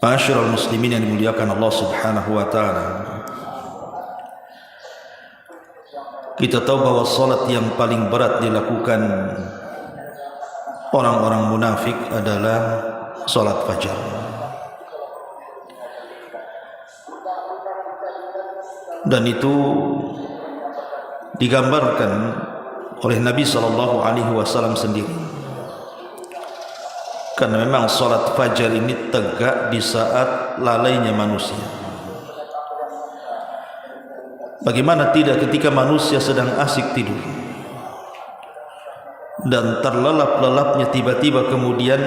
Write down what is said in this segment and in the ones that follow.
Ma'asyiral muslimin yang dimuliakan Allah Subhanahu wa taala. Kita tahu bahwa salat yang paling berat dilakukan orang-orang munafik adalah salat fajar. Dan itu digambarkan oleh Nabi SAW sendiri. Karena memang salat fajar ini tegak di saat lalainya manusia. Bagaimana tidak ketika manusia sedang asik tidur dan terlelap-lelapnya tiba-tiba kemudian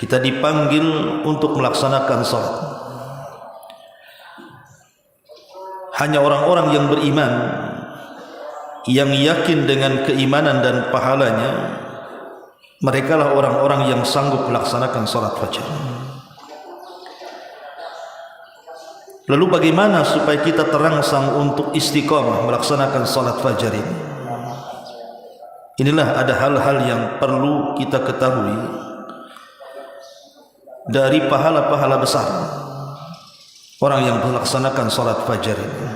kita dipanggil untuk melaksanakan salat. Hanya orang-orang yang beriman, yang yakin dengan keimanan dan pahalanya, mereka lah orang-orang yang sanggup melaksanakan salat fajar. Lalu bagaimana supaya kita terangsang untuk istiqamah melaksanakan salat fajar ini? Inilah ada hal-hal yang perlu kita ketahui dari pahala-pahala besar orang yang melaksanakan salat fajar ini.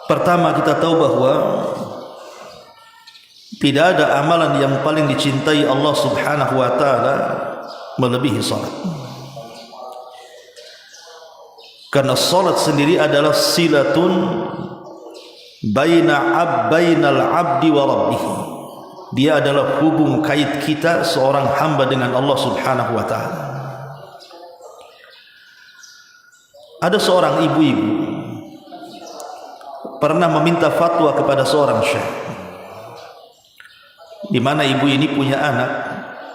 Pertama, kita tahu bahwa tidak ada amalan yang paling dicintai Allah Subhanahu wa taala melebihi salat. Karena salat sendiri adalah silatun bainal abdi wa rabbih. Dia adalah hubung kait kita seorang hamba dengan Allah Subhanahu wa taala. Ada seorang ibu-ibu pernah meminta fatwa kepada seorang syekh, di mana ibu ini punya anak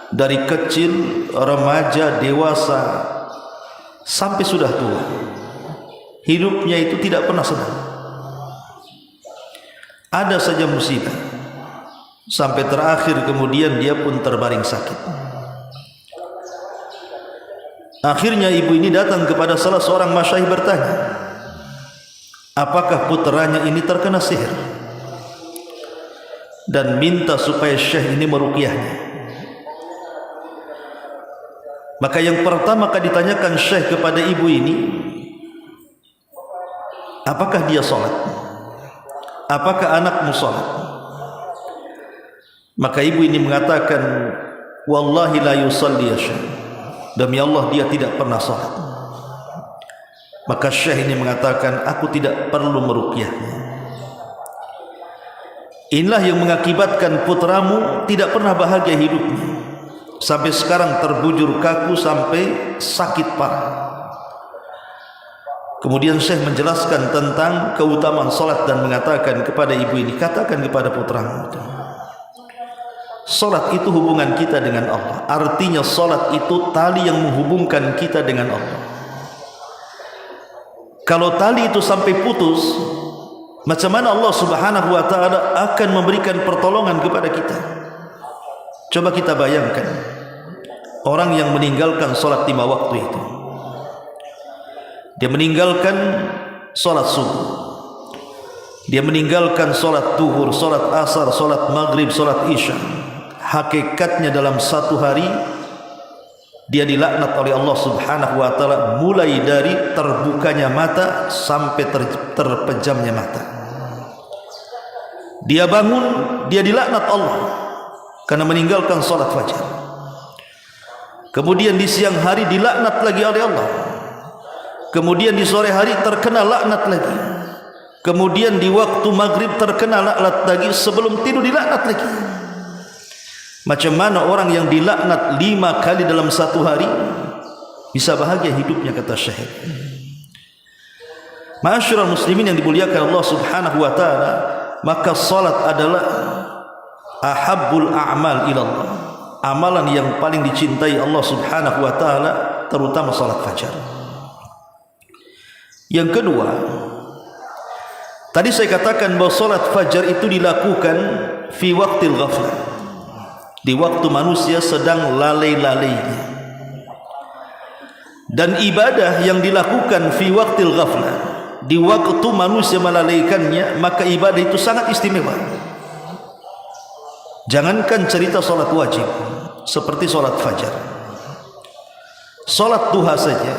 dari kecil, remaja, dewasa sampai sudah tua. Hidupnya itu tidak pernah senang. Ada saja musibah. Sampai terakhir kemudian dia pun terbaring sakit. Akhirnya ibu ini datang kepada salah seorang masyayikh bertanya, apakah putranya ini terkena sihir? Dan minta supaya syekh ini meruqyahnya. Maka yang pertama kali ditanyakan syekh kepada ibu ini, apakah dia salat? Apakah anakmu salat? Maka ibu ini mengatakan, wallahi la yusalli ya syekh. Demi Allah dia tidak pernah salat. Maka syekh ini mengatakan, aku tidak perlu meruqyahnya. Inilah yang mengakibatkan putramu tidak pernah bahagia hidupnya, sampai sekarang terbujur kaku sampai sakit parah. Kemudian Syekh menjelaskan tentang keutamaan salat dan mengatakan kepada ibu ini, katakan kepada putramu, salat itu hubungan kita dengan Allah. Artinya salat itu tali yang menghubungkan kita dengan Allah. Kalau tali itu sampai putus, macam mana Allah Subhanahu wa taala akan memberikan pertolongan kepada kita? Coba kita bayangkan orang yang meninggalkan salat 5 waktu itu. Dia meninggalkan salat subuh, dia meninggalkan salat duhur, salat asar, salat maghrib, salat isya. Hakikatnya dalam satu hari dia dilaknat oleh Allah Subhanahu wa taala, mulai dari terbukanya mata sampai terpejamnya mata. Dia bangun, dia dilaknat Allah karena meninggalkan salat fajar. Kemudian di siang hari dilaknat lagi oleh Allah. Kemudian di sore hari terkena laknat lagi. Kemudian di waktu maghrib terkena laknat lagi, sebelum tidur dilaknat lagi. Macam mana orang yang dilaknat 5 kali dalam satu hari bisa bahagia hidupnya, kata Syekh. Ma'asyiral muslimin yang dimuliakan Allah Subhanahu wa taala, maka salat adalah ahabbul a'mal ila Allah. Amalan yang paling dicintai Allah Subhanahu wa taala, terutama salat fajar. Yang kedua, tadi saya katakan bahwa salat fajar itu dilakukan fi waqtil ghaflah, di waktu manusia sedang lalai-lalainya. Dan ibadah yang dilakukan fi waqtil ghaflah, di waktu manusia melalaikannya, maka ibadah itu sangat istimewa. Jangankan cerita salat wajib seperti salat fajar, Salat duha saja,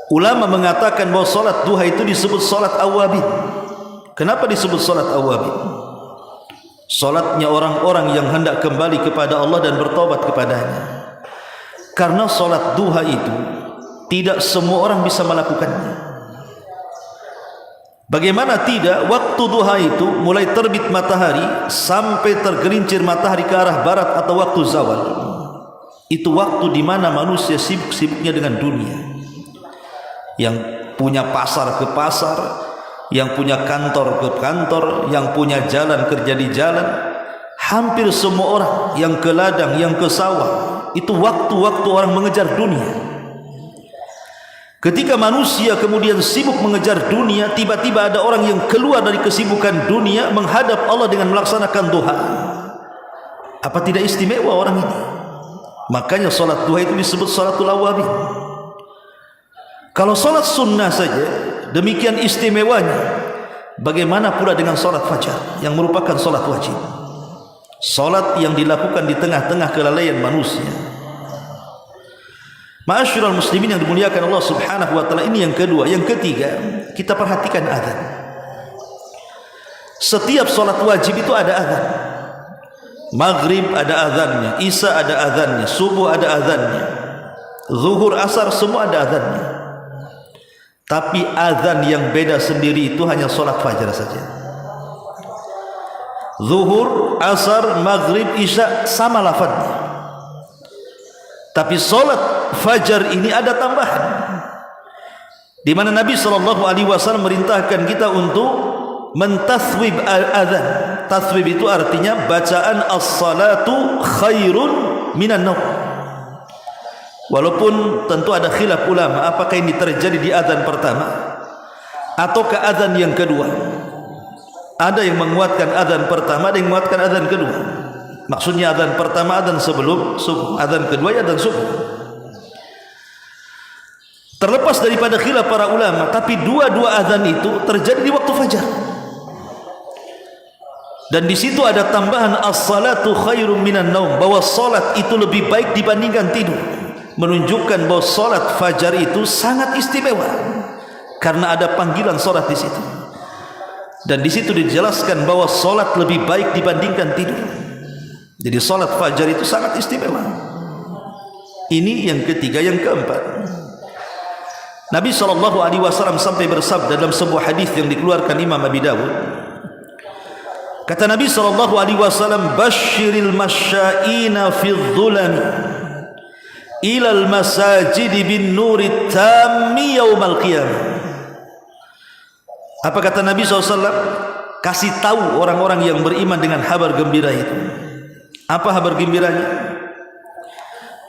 ulama mengatakan bahwa salat duha itu disebut salat awabin. Kenapa disebut salat awabin? Salatnya orang-orang yang hendak kembali kepada Allah dan bertobat kepadanya. Karena salat duha itu tidak semua orang bisa melakukannya. Bagaimana tidak? Waktu duha itu mulai terbit matahari sampai tergelincir matahari ke arah barat atau waktu zawal. Itu waktu di mana manusia sibuk-sibuknya dengan dunia. Yang punya pasar ke pasar, yang punya kantor ke kantor, yang punya jalan kerja di jalan. Hampir semua orang yang ke ladang, yang ke sawah, itu waktu-waktu orang mengejar dunia. Ketika manusia kemudian sibuk mengejar dunia, tiba-tiba ada orang yang keluar dari kesibukan dunia menghadap Allah dengan melaksanakan duha. Apa tidak istimewa orang ini? Makanya salat duha itu disebut salatul awabin. Kalau salat sunnah saja demikian istimewanya, bagaimana pula dengan salat fajar yang merupakan salat wajib? Salat yang dilakukan di tengah-tengah kelalaian manusia. Ma'asyiral muslimin yang dimuliakan Allah Subhanahu wa taala, ini yang kedua. Yang ketiga, kita perhatikan azan. Setiap salat wajib itu ada azan. Maghrib ada azannya, Isya ada azannya, subuh ada azannya, zuhur, asar semua ada azannya. Tapi azan yang beda sendiri itu hanya salat fajar saja. Zuhur, asar, maghrib, isya sama lafadznya. Tapi salat fajar ini ada tambahan, di mana Nabi SAW merintahkan kita untuk mentaswib azan. Taswib itu artinya bacaan as-salatu khairun minan naum. Walaupun tentu ada khilaf ulama apakah ini terjadi di azan pertama atau ke azan yang kedua. Ada yang menguatkan azan pertama, ada yang menguatkan azan kedua. Maksudnya azan pertama azan sebelum subuh, azan kedua ya azan subuh. Terlepas daripada khilaf para ulama, tapi dua-dua azan itu terjadi di waktu fajar. Dan di situ ada tambahan as-salatu khairum minan naum, bahwa salat itu lebih baik dibandingkan tidur. Menunjukkan bahwa salat fajar itu sangat istimewa karena ada panggilan salat di situ. Dan di situ dijelaskan bahwa salat lebih baik dibandingkan tidur. Jadi salat fajar itu sangat istimewa. Ini yang ketiga. Yang keempat, Nabi SAW sampai bersabda dalam sebuah hadis yang dikeluarkan Imam Abi Dawud. Kata Nabi SAW, "Basyiril masya'ina fil dhulami ilal masajid bin nuri tammi yaumal qiyamah." Apa kata Nabi SAW? Kasih tahu orang-orang yang beriman dengan kabar gembira itu. Apa kabar gembiranya?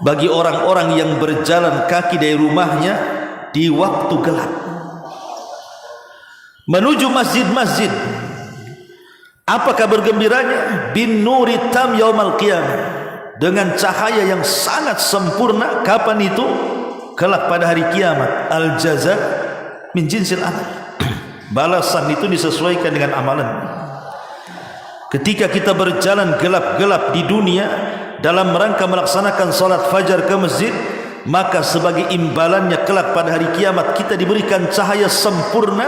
Bagi orang-orang yang berjalan kaki dari rumahnya di waktu gelap menuju masjid-masjid. Apa kabar gembiranya? Bin nuri tam yaumal qiyamah, dengan cahaya yang sangat sempurna. Kapan itu? Kelak pada hari kiamat. Al jaza min jinsil amal. Balasan itu disesuaikan dengan amalan. Ketika kita berjalan gelap-gelap di dunia dalam rangka melaksanakan salat fajar ke masjid, maka sebagai imbalannya kelak pada hari kiamat kita diberikan cahaya sempurna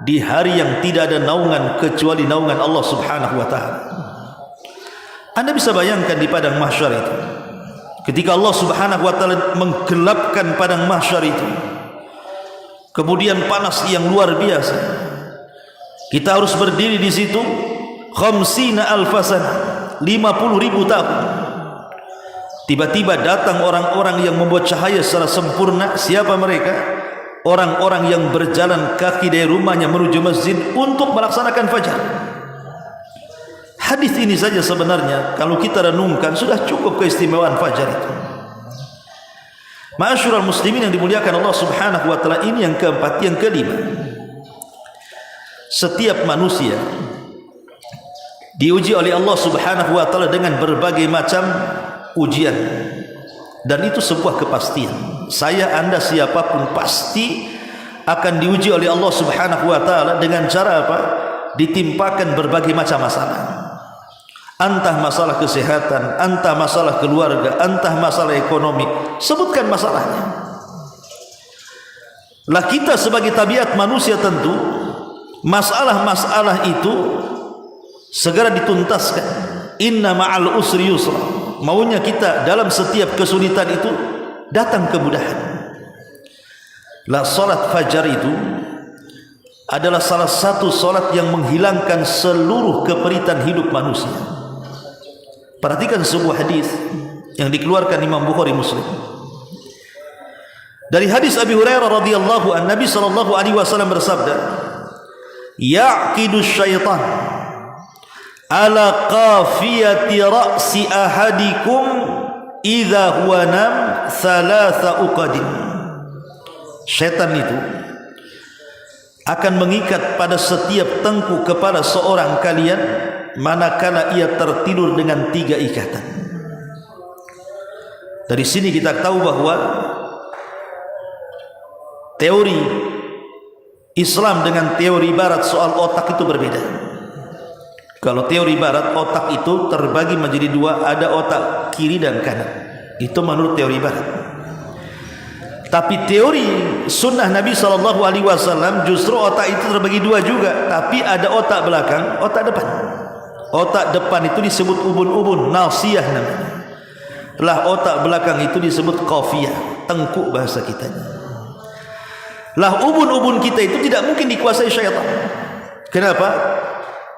di hari yang tidak ada naungan kecuali naungan Allah Subhanahu wa taala. Anda bisa bayangkan di padang mahsyar itu, ketika Allah Subhanahu wa taala menggelapkan padang mahsyar itu, kemudian panas yang luar biasa, kita harus berdiri di situ khamsina alfasan, 50.000 tahun. Tiba-tiba datang orang-orang yang membuat cahaya secara sempurna. Siapa mereka? Orang-orang yang berjalan kaki dari rumahnya menuju masjid untuk melaksanakan fajar. Hadis ini saja sebenarnya kalau kita renungkan sudah cukup keistimewaan fajar itu. Ma'asyiral muslimin yang dimuliakan Allah Subhanahu wa taala, ini yang keempat. Yang kelima, setiap manusia diuji oleh Allah Subhanahu wa taala dengan berbagai macam ujian, dan itu sebuah kepastian. Saya, Anda, siapapun pasti akan diuji oleh Allah Subhanahu wa taala dengan cara apa? Ditimpakan berbagai macam masalah. entah masalah kesehatan, entah masalah keluarga, entah masalah ekonomi, sebutkan masalahnya. Lah kita sebagai tabiat manusia tentu masalah-masalah itu segera dituntaskan. Inna ma'al usri yusra. Maunya kita dalam setiap kesulitan itu datang kemudahan. Lah salat fajar itu adalah salah satu salat yang menghilangkan seluruh keperitan hidup manusia. Perhatikan sebuah hadis yang dikeluarkan Imam Bukhari Muslim. Dari hadis Abi Hurairah radhiyallahu an, Nabi sallallahu alaihi wasallam bersabda, "Yaqidu syaitan ala qafiyati ra'si ahadikum idza huwa nam thalatha uqadin." Syaitan itu akan mengikat pada setiap tengkuk kepala seorang kalian manakala ia tertidur dengan 3 ikatan. Dari sini kita tahu bahwa teori Islam dengan teori Barat soal otak itu berbeda. Kalau teori Barat, otak itu terbagi menjadi 2, ada otak kiri dan kanan. Itu menurut teori Barat. Tapi teori sunnah Nabi SAW justru otak itu terbagi 2 juga, tapi ada otak belakang, otak depan. Otak depan itu disebut ubun-ubun, nasiyah namanya. Lah otak belakang itu disebut qafiyah, tengkuk bahasa kitanya. Lah ubun-ubun kita itu tidak mungkin dikuasai syaitan. Kenapa?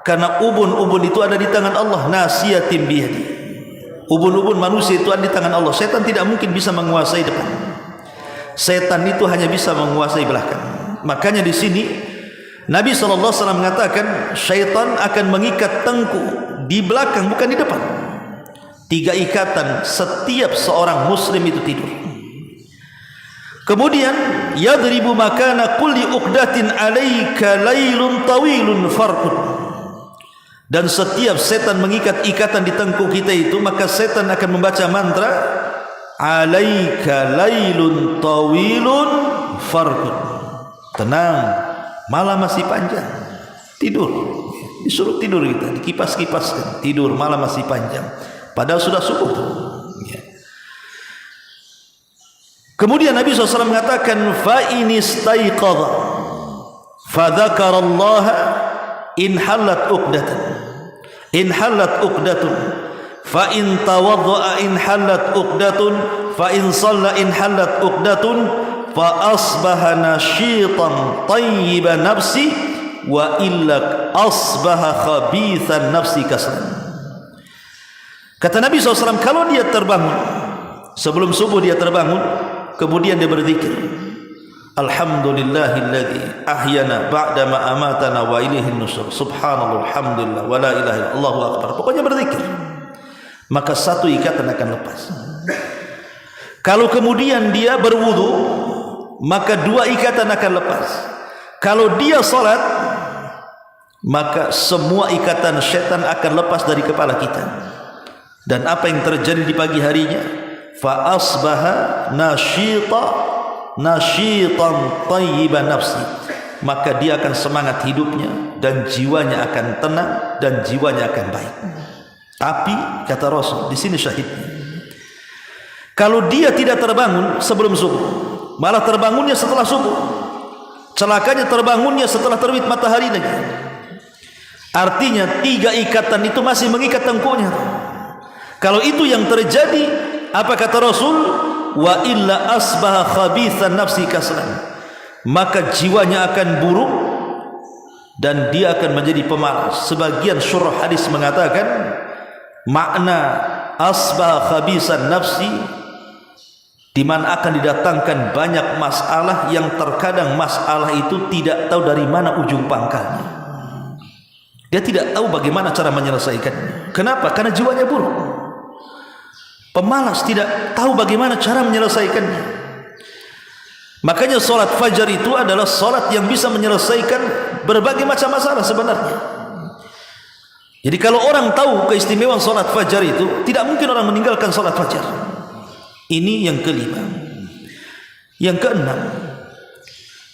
Karena ubun-ubun itu ada di tangan Allah, nasiyatin biyadi. Ubun-ubun manusia itu ada di tangan Allah. Syaitan tidak mungkin bisa menguasai depan. Setan itu hanya bisa menguasai belakang. Makanya di sini Nabi SAW mengatakan syaitan akan mengikat tengkuk di belakang, bukan di depan. 3 ikatan setiap seorang muslim itu tidur. Kemudian yadribu makana kulli uqdatin alayka lailun tawilun farqud. Dan setiap setan mengikat ikatan di tengkuk kita itu, maka setan akan membaca mantra alayka lailun tawilun farqud. Tenang, malam masih panjang. Tidur. Disuruh tidur kita, dikipas-kipaskan. Tidur, malam masih panjang. Padahal sudah subuh. Kemudian Nabi SAW mengatakan fa inistaiqadha fa dzakarallaha in halat uqdatun fa in tawaddaa in halat uqdatun fa in shalla in halat uqdatun fa asbaha nashitan tayyiban nafsi wa illa asbaha khabithan nafsi kaslan. Kata Nabi SAW, kalau dia terbangun sebelum subuh, dia terbangun kemudian dia berzikir, alhamdulillahilladzi ahyana ba'dama amatana wa ilaihin nusyur, subhanallah alhamdulillah wa la ilaha illallah Allahu akbar. Pokoknya berzikir, maka 1 ikatan akan lepas. Kalau kemudian dia berwudu, maka 2 ikatan akan lepas. Kalau dia salat, maka semua ikatan syaitan akan lepas dari kepala kita. Dan apa yang terjadi di pagi harinya, fa asbaha nashitan tayyiban nafsi, maka dia akan semangat hidupnya dan jiwanya akan tenang dan jiwanya akan baik. Tapi kata Rasul, di sini syahidnya, kalau dia tidak terbangun sebelum subuh, malah terbangunnya setelah subuh, celakanya terbangunnya setelah terbit matahari lagi. Artinya 3 ikatan itu masih mengikat tengkuknya. Kalau itu yang terjadi, apa kata Rasul? Wa illa asbaha khabithan nafsi kaslan, maka jiwanya akan buruk dan dia akan menjadi pemalas. Sebagian syurah hadis mengatakan makna asbaha khabithan nafsi, di mana akan didatangkan banyak masalah yang terkadang masalah itu tidak tahu dari mana ujung pangkalnya. Dia tidak tahu bagaimana cara menyelesaikannya. Kenapa? Karena jiwanya buruk. Pemalas, tidak tahu bagaimana cara menyelesaikannya. Makanya solat fajar itu adalah solat yang bisa menyelesaikan berbagai macam masalah sebenarnya. Jadi kalau orang tahu keistimewaan solat fajar itu, tidak mungkin orang meninggalkan solat fajar. Ini yang kelima. Yang keenam,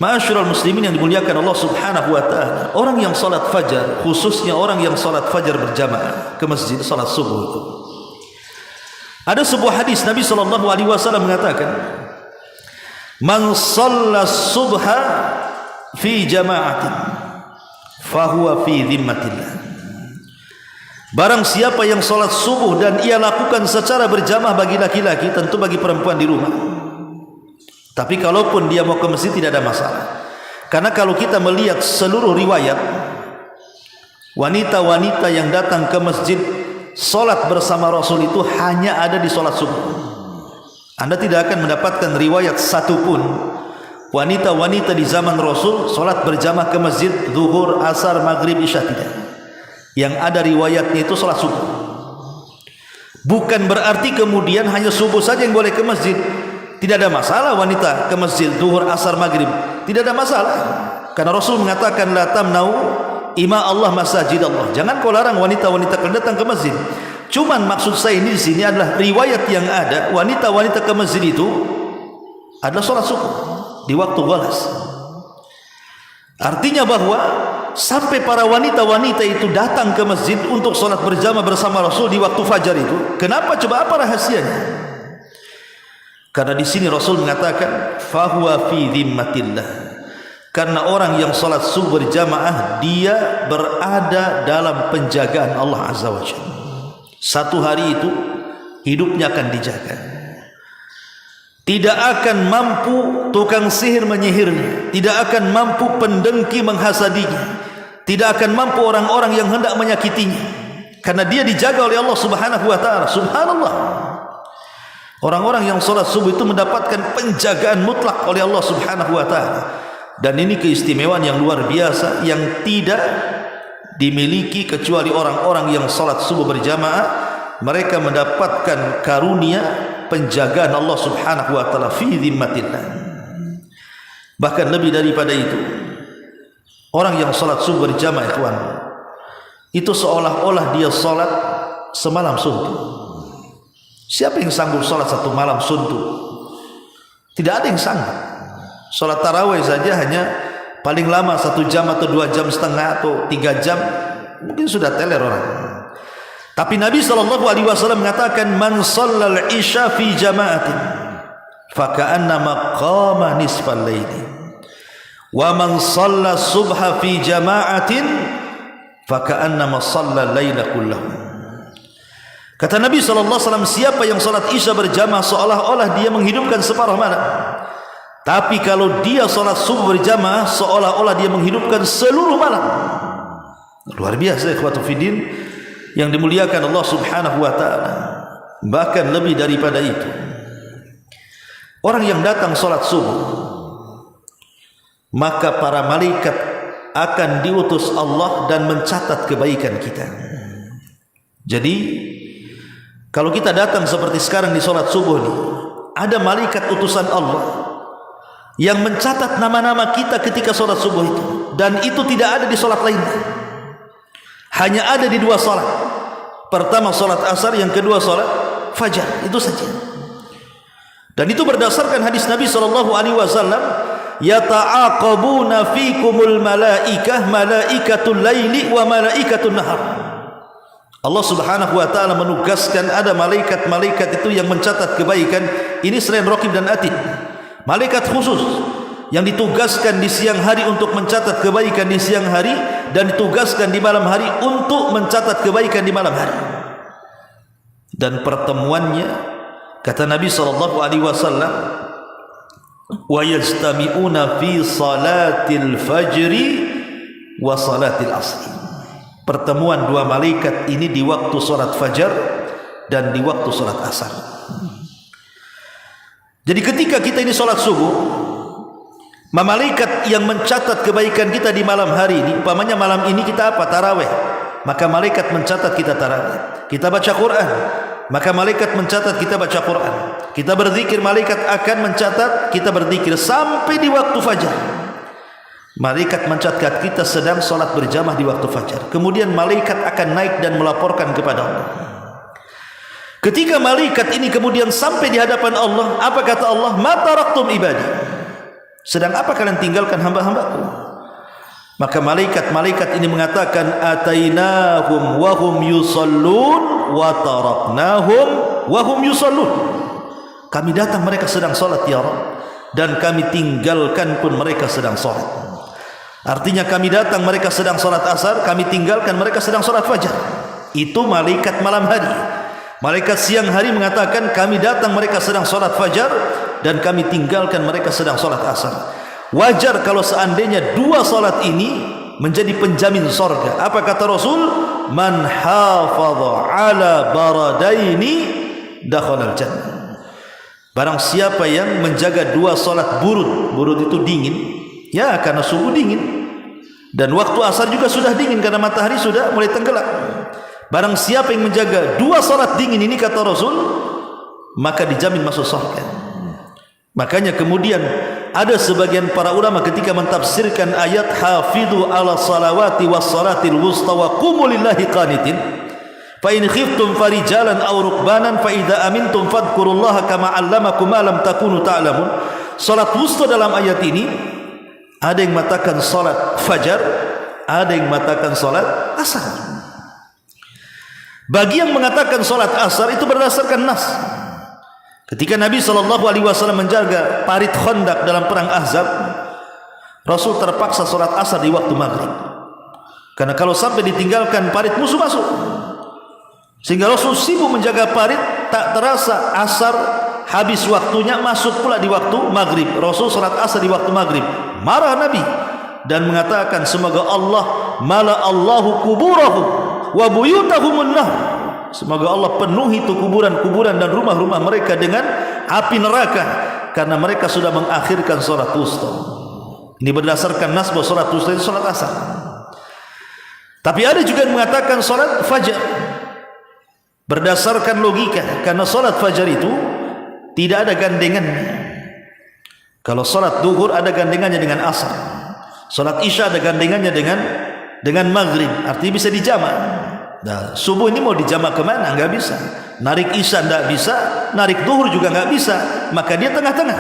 Ma'asyiral muslimin yang dimuliakan Allah Subhanahu wa taala, orang yang salat fajar, khususnya orang yang salat fajar berjamaah ke masjid salat subuh itu. Ada sebuah hadis Nabi sallallahu alaihi wasallam mengatakan, "Man shalla subha fi jama'atin fahuwa fi dhimmatillah." Barang siapa yang salat subuh dan ia lakukan secara berjamaah bagi laki-laki, tentu bagi perempuan di rumah. Tapi kalaupun dia mau ke masjid tidak ada masalah. Karena kalau kita melihat seluruh riwayat, wanita-wanita yang datang ke masjid salat bersama Rasul itu hanya ada di salat subuh. Anda tidak akan mendapatkan riwayat satupun wanita-wanita di zaman Rasul salat berjamaah ke masjid zuhur, asar, maghrib, isya, tidak. Yang ada riwayatnya itu salat subuh. Bukan berarti kemudian hanya subuh saja yang boleh ke masjid. Tidak ada masalah wanita ke masjid zuhur, asar, maghrib, tidak ada masalah. Karena Rasul mengatakan la tamnau ima Allah masajid Allah. Jangan kau larang wanita-wanita kalau datang ke masjid. Cuman maksud saya ini di sini adalah riwayat yang ada wanita-wanita ke masjid itu adalah salat subuh di waktu walas. Artinya bahwa sampai para wanita-wanita itu datang ke masjid untuk salat berjamaah bersama Rasul di waktu fajar itu. Kenapa? Coba apa rahasianya? Karena di sini Rasul mengatakan fahuwa fi dhimmatillah. Karena orang yang salat subuh berjamaah dia berada dalam penjagaan Allah Azza wa Jalla. Satu hari itu hidupnya akan dijaga. Tidak akan mampu tukang sihir menyihirnya, tidak akan mampu pendengki menghasadinya, tidak akan mampu orang-orang yang hendak menyakitinya. Karena dia dijaga oleh Allah Subhanahu wa taala. Subhanallah. Orang-orang yang salat subuh itu mendapatkan penjagaan mutlak oleh Allah Subhanahu wa taala. Dan ini keistimewaan yang luar biasa yang tidak dimiliki kecuali orang-orang yang salat subuh berjamaah. Mereka mendapatkan karunia penjagaan Allah Subhanahu wa taala fi dhimmatillah. Bahkan lebih daripada itu, orang yang salat subuh berjamaah ikhwan, itu seolah-olah dia salat semalam suntuk. Siapa yang sanggup salat satu malam suntuk? Tidak ada yang sanggup. Salat tarawih saja hanya paling lama 1 jam atau 2 jam setengah atau 3 jam, mungkin sudah teler orang. Tapi Nabi SAW mengatakan, man shallal isya fi jama'atin faka'annama qama nisfal laili wa man shalla subha fi jama'atin faka'annama shalla laila kullahu. Kata Nabi SAW, siapa yang salat isya berjamaah seolah-olah dia menghidupkan separuh malam. Tapi kalau dia salat subuh berjamaah seolah-olah dia menghidupkan seluruh malam. Luar biasa ikhwatul fiddin yang dimuliakan Allah Subhanahu wa taala. Bahkan lebih daripada itu, orang yang datang salat subuh, maka para malaikat akan diutus Allah dan mencatat kebaikan kita. Jadi kalau kita datang seperti sekarang di salat subuh ini, ada malaikat utusan Allah yang mencatat nama-nama kita ketika salat subuh itu, dan itu tidak ada di salat lainnya. Hanya ada di 2 salat. Pertama salat asar, yang kedua salat fajar, itu saja. Dan itu berdasarkan hadis Nabi SAW, yata'aqabuna fikumul malaikah malaikatul laili wa malaikatul nahar. Allah Subhanahu wa taala menugaskan ada malaikat-malaikat itu yang mencatat kebaikan. Ini selain Raqib dan Atid, malaikat khusus yang ditugaskan di siang hari untuk mencatat kebaikan di siang hari, dan ditugaskan di malam hari untuk mencatat kebaikan di malam hari. Dan pertemuannya, kata Nabi SAW, wa yajtami'una fi salatil fajri wa salatil asri. Pertemuan 2 malaikat ini di waktu salat fajar dan di waktu salat asar. Jadi ketika kita ini salat subuh, malaikat yang mencatat kebaikan kita di malam hari ini, umpamanya malam ini kita apa? Tarawih. Maka malaikat mencatat kita tarawih. Kita baca Quran, maka malaikat mencatat kita baca Quran. Kita berzikir, malaikat akan mencatat kita berzikir sampai di waktu fajar. Malaikat mencatat kita sedang salat berjamaah di waktu fajar. Kemudian malaikat akan naik dan melaporkan kepada Allah. Ketika malaikat ini kemudian sampai di hadapan Allah, apa kata Allah? Ma taraktum ibadi. Sedang apa kalian tinggalkan hamba-hambaku? Maka malaikat-malaikat ini mengatakan, atainahum wa hum yusallun wa taraknahum wa hum yusallun. Kami datang mereka sedang salat ya Rabb, dan kami tinggalkan pun mereka sedang salat. Artinya kami datang mereka sedang salat asar, kami tinggalkan mereka sedang salat fajar. Itu malaikat malam hari. Malaikat siang hari mengatakan, kami datang mereka sedang salat fajar dan kami tinggalkan mereka sedang salat asar. Wajar kalau seandainya dua salat ini menjadi penjamin surga. Apa kata Rasul? Man hafadha ala baradaini dakhalal jannah. Barang siapa yang menjaga dua salat burud. Burud itu dingin, ya, karena subuh dingin, dan waktu asar juga sudah dingin karena matahari sudah mulai tenggelam. Barang siapa yang menjaga dua salat dingin ini, kata Rasul, maka dijamin masuk surga. Makanya kemudian ada sebagian para ulama ketika mentafsirkan ayat hafidhu ala salawati was salatil wusta wa qumu lillahi qanitin fa in khiftum farijalan aw rukbanan fa idza amintum fadhkurullaha kama 'allamakum ma lam takunu ta'lamun. Salat wusta dalam ayat ini ada yang mengatakan salat fajar, ada yang mengatakan salat asar. Bagi yang mengatakan salat asar itu berdasarkan nas. Ketika Nabi SAW menjaga parit Khandaq dalam perang Ahzab, Rasul terpaksa sholat asar di waktu maghrib, karena kalau sampai ditinggalkan parit musuh masuk. Sehingga Rasul sibuk menjaga parit, tak terasa asar habis waktunya, masuk pula di waktu maghrib. Rasul sholat asar di waktu maghrib. Marah Nabi dan mengatakan, semoga Allah mala Allahu kuburahum wa buyutahumun nar. Semoga Allah penuhi itu kuburan-kuburan dan rumah-rumah mereka dengan api neraka, karena mereka sudah mengakhirkan sholat wusta. Ini berdasarkan nas bahwa sholat wusta itu sholat asar. Tapi ada juga yang mengatakan sholat fajar, berdasarkan logika, karena sholat fajar itu tidak ada gandengannya. Kalau sholat duhur ada gandengannya dengan asar, sholat isya ada gandengannya dengan maghrib, artinya bisa dijamak. Nah, subuh ini mau dijamak kemana? Enggak bisa. Narik isya enggak bisa, narik duhur juga enggak bisa, maka dia tengah-tengah.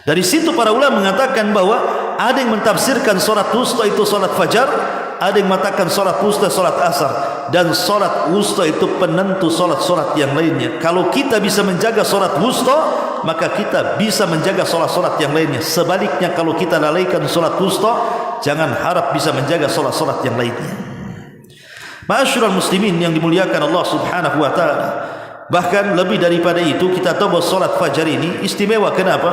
Dari situ para ulama mengatakan bahwa ada yang mentafsirkan sholat wusta itu sholat fajar, ada yang mengatakan sholat wusta sholat asar, dan sholat wusta itu penentu sholat-sholat yang lainnya. Kalau kita bisa menjaga sholat wusta, maka kita bisa menjaga sholat-sholat yang lainnya. Sebaliknya, kalau kita lalaikan sholat wusta, jangan harap bisa menjaga sholat-sholat yang lainnya. Ma'asyiral muslimin yang dimuliakan Allah Subhanahu wa taala. Bahkan lebih daripada itu, kita tahu bahwa salat fajar ini istimewa. Kenapa?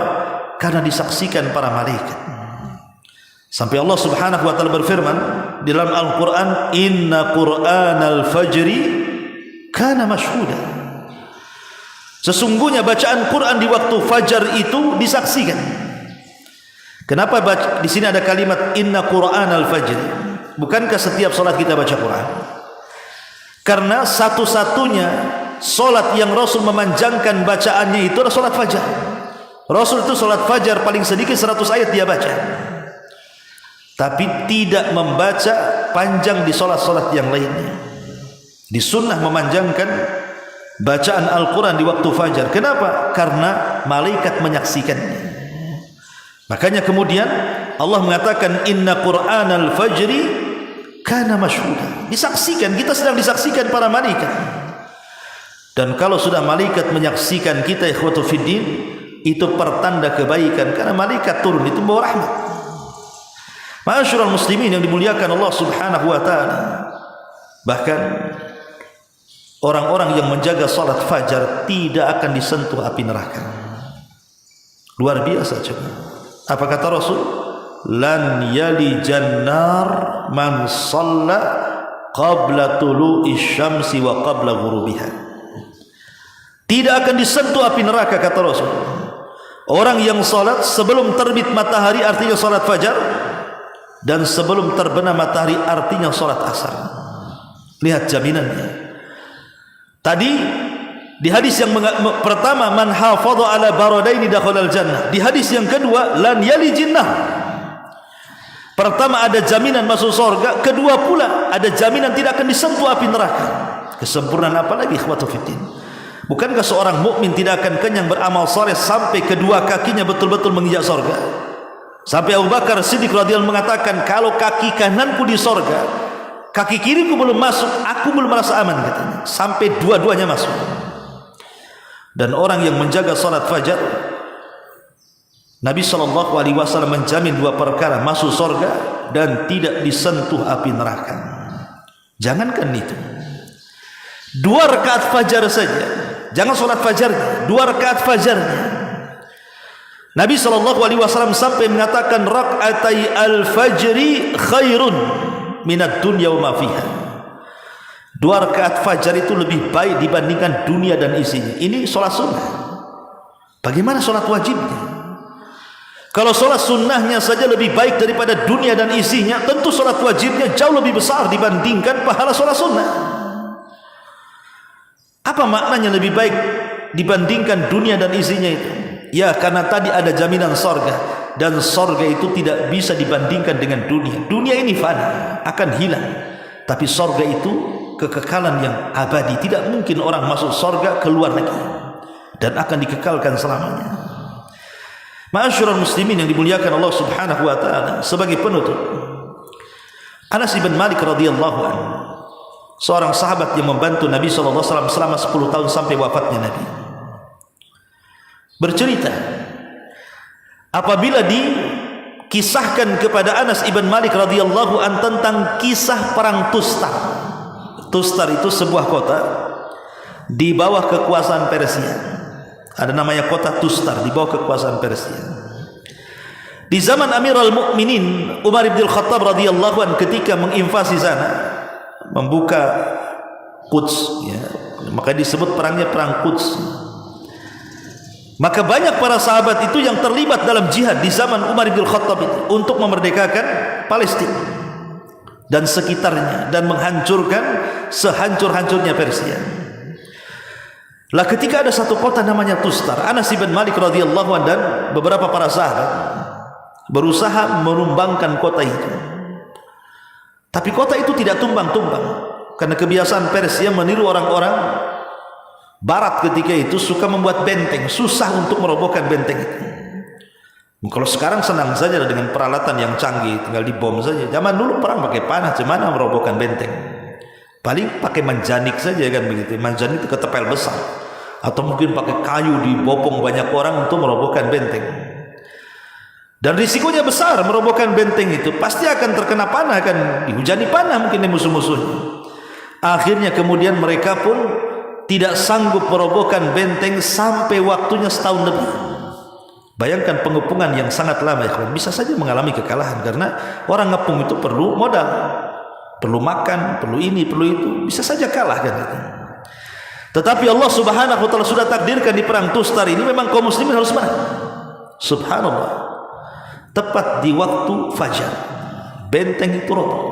Karena disaksikan para malaikat. Sampai Allah Subhanahu wa taala berfirman di dalam Al-Qur'an, "Inna Qur'anal fajri kana mashhuda." Sesungguhnya bacaan Quran di waktu fajar itu disaksikan. Kenapa di sini ada kalimat Inna Qur'anal fajri? Bukankah setiap salat kita baca Quran? Karena satu-satunya solat yang Rasul memanjangkan bacaannya itu adalah solat fajar. Rasul itu solat fajar paling sedikit 100 ayat dia baca, tapi tidak membaca panjang di solat-solat yang lainnya. Di sunnah memanjangkan bacaan Al-Quran di waktu fajar. Kenapa? Karena malaikat menyaksikannya. Makanya kemudian Allah mengatakan Inna Qur'anal fajri kana masyhuda. Disaksikan, kita sedang disaksikan para malaikat. Dan kalau sudah malaikat menyaksikan kita, ikhwatu fiddin, itu pertanda kebaikan, karena malaikat turun itu membawa rahmat. Ma'asyiral muslimin yang dimuliakan Allah Subhanahu wa taala. Bahkan orang-orang yang menjaga salat fajar tidak akan disentuh api neraka. Luar biasa coba. Apa kata Rasul? Lan yali jannar man shalla qabla tulu'i syamsi wa qabla ghurubiha. Tidak akan disentuh api neraka, kata Rasul, orang yang salat sebelum terbit matahari, artinya salat fajar, dan sebelum terbenam matahari, artinya salat asar. Lihat jaminannya. Tadi di hadis yang pertama, man hafadha ala baradaini dakhalal jannah. Di hadis yang kedua, lan yali jinnah. Pertama ada jaminan masuk surga, kedua pula ada jaminan tidak akan disentuh api neraka. Kesempurnaan apa lagi, ikhwatu fiddin? Bukankah seorang mukmin tidak akan kenyang beramal saleh sampai kedua kakinya betul-betul menginjak surga? Sampai Abu Bakar Siddiq radhiyallahu mengatakan, kalau kaki kananku di sorga, kaki kiriku belum masuk, aku belum merasa aman, katanya. Sampai dua-duanya masuk. Dan orang yang menjaga salat fajar, Nabi SAW menjamin dua perkara, masuk sorga dan tidak disentuh api neraka. Jangankan itu, 2 rakaat fajar saja, jangan salat fajarnya, 2 rakaat fajarnya, Nabi SAW sampai mengatakan, rakaatai al-fajri khairun minad dunya wa ma fiha. 2 rakaat fajar itu lebih baik dibandingkan dunia dan isinya. Ini solat sunnah. Bagaimana solat wajibnya? Kalau solat sunnahnya saja lebih baik daripada dunia dan isinya, tentu solat wajibnya jauh lebih besar dibandingkan pahala solat sunnah. Apa maknanya lebih baik dibandingkan dunia dan isinya itu? Ya, karena tadi ada jaminan sorga, dan sorga itu tidak bisa dibandingkan dengan dunia. Dunia ini fana, akan hilang, tapi sorga itu kekekalan yang abadi. Tidak mungkin orang masuk sorga keluar lagi, dan akan dikekalkan selamanya. Ma'asyiral muslimin yang dimuliakan Allah Subhanahu wa taala, sebagai penutup, Anas bin Malik radhiyallahu anhu, seorang sahabat yang membantu Nabi SAW selama 10 tahun sampai wafatnya Nabi, bercerita apabila dikisahkan kepada Anas ibn Malik radhiyallahu an tentang kisah perang Tustar. Tustar itu sebuah kota di bawah kekuasaan Persia. Ada namanya kota Tustar di bawah kekuasaan Persia. Di zaman Amirul Mukminin Umar bin Khattab radhiyallahu an ketika menginvasi sana, membuka Quds, ya, maka disebut perangnya perang Quds. Maka banyak para sahabat itu yang terlibat dalam jihad di zaman Umar bin Khattab itu untuk memerdekakan Palestina dan sekitarnya dan menghancurkan sehancur-hancurnya Persia. Lah ketika ada satu kota namanya Tustar, Anas bin Malik radhiyallahu anhu dan beberapa para sahabat berusaha menumbangkan kota itu. Tapi kota itu tidak tumbang-tumbang, karena kebiasaan Persia meniru orang-orang Barat ketika itu suka membuat benteng, susah untuk merobohkan benteng itu. Kalau sekarang senang saja dengan peralatan yang canggih, tinggal dibom saja. Zaman dulu perang pakai panah, gimana merobohkan benteng? Paling pakai manjanik saja kan begitu. Manjanik itu ketepel besar, atau mungkin pakai kayu dibopong banyak orang untuk merobohkan benteng. Dan risikonya besar merobohkan benteng itu, pasti akan terkena panah, akan dihujani panah mungkin musuh-musuhnya. Akhirnya kemudian mereka pun tidak sanggup merobohkan benteng sampai waktunya setahun lebih. Bayangkan pengepungan yang sangat lama, ya, bisa saja mengalami kekalahan, karena orang ngepung itu perlu modal, perlu makan, perlu ini, perlu itu, bisa saja kalah kan itu. Tetapi Allah Subhanahu wa taala sudah takdirkan di perang Tustar ini memang kaum muslimin harus menang. Subhanallah, tepat di waktu fajar benteng itu roboh.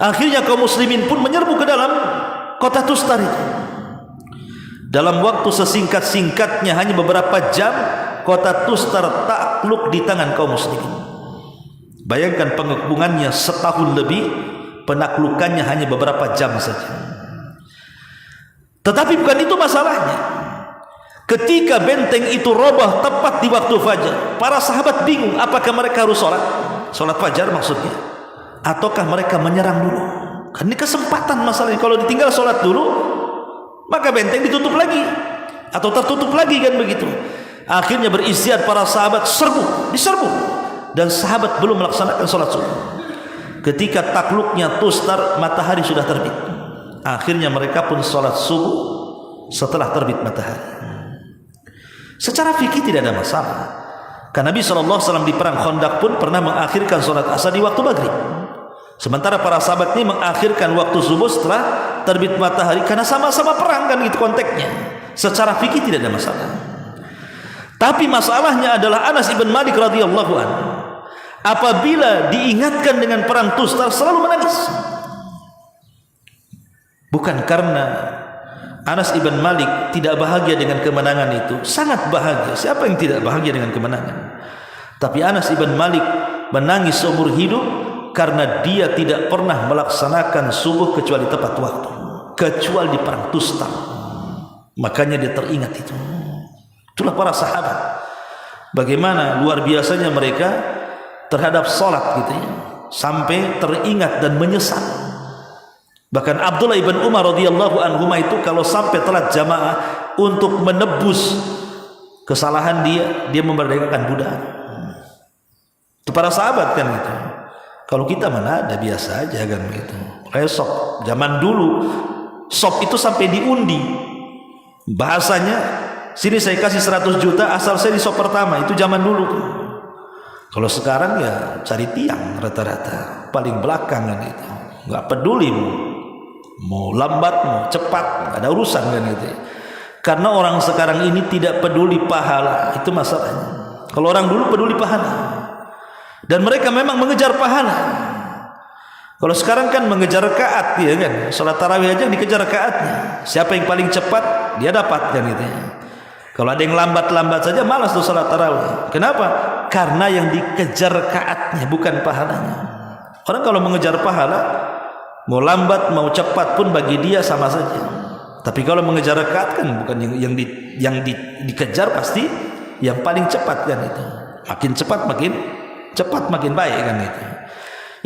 Akhirnya kaum muslimin pun menyerbu ke dalam kota Tustar itu. Dalam waktu sesingkat-singkatnya, hanya beberapa jam, kota Tustar takluk di tangan kaum muslimin. Bayangkan pengepungannya setahun lebih, penaklukannya hanya beberapa jam saja. Tetapi bukan itu masalahnya. Ketika benteng itu roboh tepat di waktu fajar, para sahabat bingung, apakah mereka harus sholat fajar maksudnya, ataukah mereka menyerang dulu? Kan ini kesempatan masalahnya. Kalau ditinggal sholat dulu, maka benteng ditutup lagi atau tertutup lagi kan begitu. Akhirnya beristihad para sahabat, diserbu, dan sahabat belum melaksanakan sholat subuh. Ketika takluknya Tustar, matahari sudah terbit. Akhirnya mereka pun sholat subuh setelah terbit matahari. Secara fikih tidak ada masalah, karena Nabi SAW di perang Khandaq pun pernah mengakhirkan sholat asar di waktu maghrib. Sementara para sahabat ini mengakhirkan waktu subuh setelah terbit matahari, karena sama-sama perang kan gitu konteksnya. Secara fikih tidak ada masalah. Tapi masalahnya adalah Anas ibn Malik radhiyallahu anhu apabila diingatkan dengan perang Tustar selalu menangis. Bukan karena Anas ibn Malik tidak bahagia dengan kemenangan itu, sangat bahagia. Siapa yang tidak bahagia dengan kemenangan? Tapi Anas ibn Malik menangis seumur hidup karena dia tidak pernah melaksanakan subuh kecuali tepat waktu, kecuali di perang Tustar. Makanya dia teringat itu. Itulah para sahabat. Bagaimana luar biasanya mereka terhadap salat gitu ya, sampai teringat dan menyesal. Bahkan Abdullah ibn Umar radhiyallahu anhu itu kalau sampai telat jamaah untuk menebus kesalahan dia memerdekakan budak. Itu para sahabat kan gitu. Kalau kita mana ada biasa aja kan gitu. Kayak sop zaman dulu, sop itu sampai diundi. Bahasanya, sini saya kasih 100 juta asal saya di sop pertama, itu zaman dulu. Kalau sekarang ya cari tiang rata-rata, paling belakang kan gitu. Nggak peduli mau lambat mau cepat, nggak ada urusan kan gitu. Karena orang sekarang ini tidak peduli pahala, itu masalahnya. Kalau orang dulu peduli pahala. Dan mereka memang mengejar pahala. Kalau sekarang kan mengejar rakaat ya kan. Salat tarawih aja dikejar rakaatnya. Siapa yang paling cepat dia dapat kan gitu ya. Kalau ada yang lambat-lambat saja malas tuh salat tarawih. Kenapa? Karena yang dikejar rakaatnya bukan pahalanya. Orang kalau mengejar pahala mau lambat mau cepat pun bagi dia sama saja. Tapi kalau mengejar rakaat kan bukan yang dikejar pasti yang paling cepat kan itu. Makin cepat makin baik kan itu.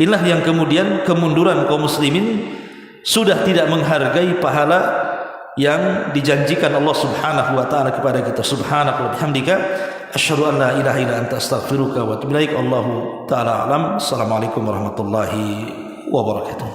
Inilah yang kemudian kemunduran kaum muslimin sudah tidak menghargai pahala yang dijanjikan Allah Subhanahu wa taala kepada kita. Subhanaka wa bihamdika asyhadu an la ilaha illa anta astaghfiruka wa atubu ilaik. Allahu taala alam. Assalamualaikum warahmatullahi wabarakatuh.